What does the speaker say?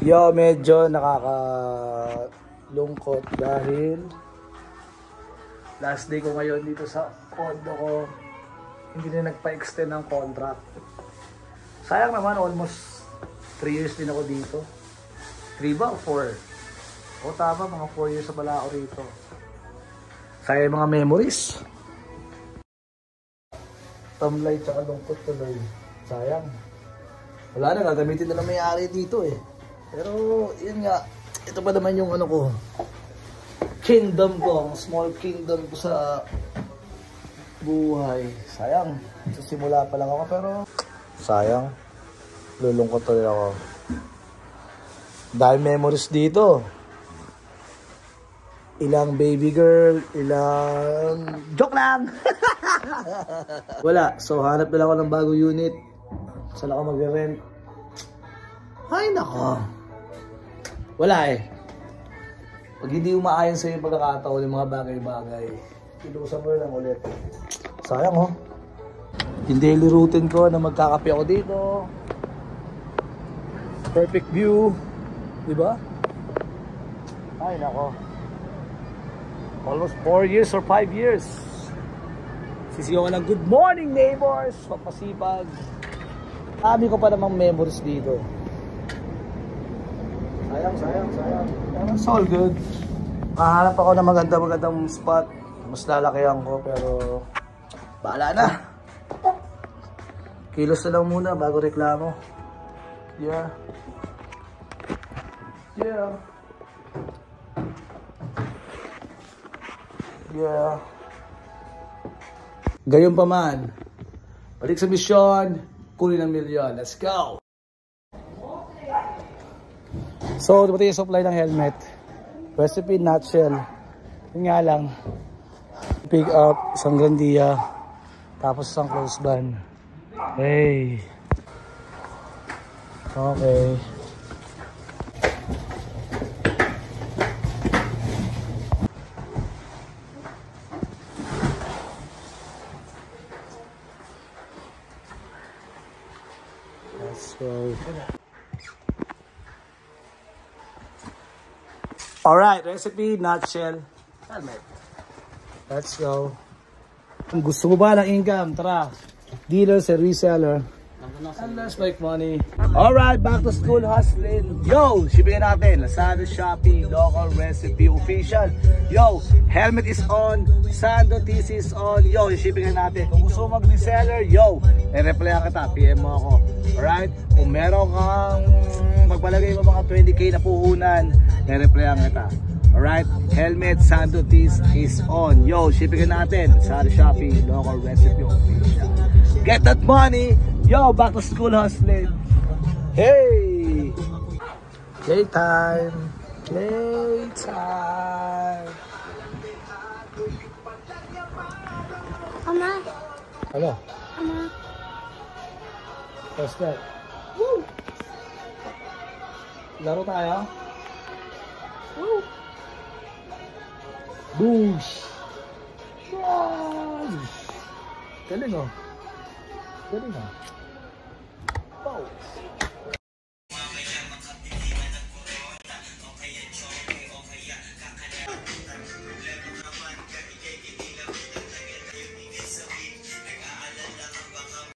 Yo, medyo nakakalungkot dahil last day ko ngayon dito sa condo ko. Hindi na nagpa-extend ng contract. Sayang naman, almost 3 years din ako dito. 3 ba o 4? O tama, mga 4 years na pala ako rito. Sayang mga memories. Tamlay tsaka lungkot tuloy. Sayang. Wala na, gagamitin na lang may-ari dito eh. Pero, yun nga, ito pa naman yung ano ko, kingdom ko, small kingdom ko sa buhay. Sayang, simula pa lang ako, pero sayang, lulungkot tuloy ako. Dahil memories dito. Ilang baby girl, ilang... Joke lang! Wala, so hanap na lang ako ng bagong unit. Saan ako mag-rent? Ay, nako. Wala eh. Pag hindi umaayon sa'yo yung pagkakataon, yung mga bagay-bagay, ilusan mo lang ulit. Sayang oh. Yung daily routine ko na magkakape ako dito. Perfect view. Diba? Ay, nako. Almost 4 years or 5 years. Sisigaw ka ng good morning neighbors. Papasipag. Dami ko pa namang memories dito. Sayang. Pero it's all good. Kahanap ako ng magandang spot. Mas lalakihan ko pero bahala na. Kilos na lang muna bago reklamo. Yeah. Gayon pa man. Balik sa misyon. Kunin ang milyon. Let's go! So, dumating yung supply ng helmet. Recipe nutshell. Yun nga lang. Pick up, isang grandia. Tapos isang close band. Hey! Okay. Let's go. Alright, recipe, nutshell, helmet. Let's go. Kung gusto mo ba ng income, tara. Dealer sa reseller. And let's make money. Alright, back to school hustling. Yo, shipping natin. Lazada, Shopee, local recipe, official. Yo, helmet is on. Sando TC is on. Yo, shipping natin. Kung gusto mo mag-reseller, yo, i-reply kita. PM mo ako. Alright, kung meron kang magpalagay mo mga 20k na puhunan, i-reply kita. Alright, helmet, Sando TC is on. Yo, shipping natin. Lazada, Shopee, local recipe, official. Get that money. Yo, back to school hustling. Hey! Playtime. Mama. Hello. Mama. What's that? Woo! Laro tayo? Woo! Boosh! Galing oh. Galing oh. Wow.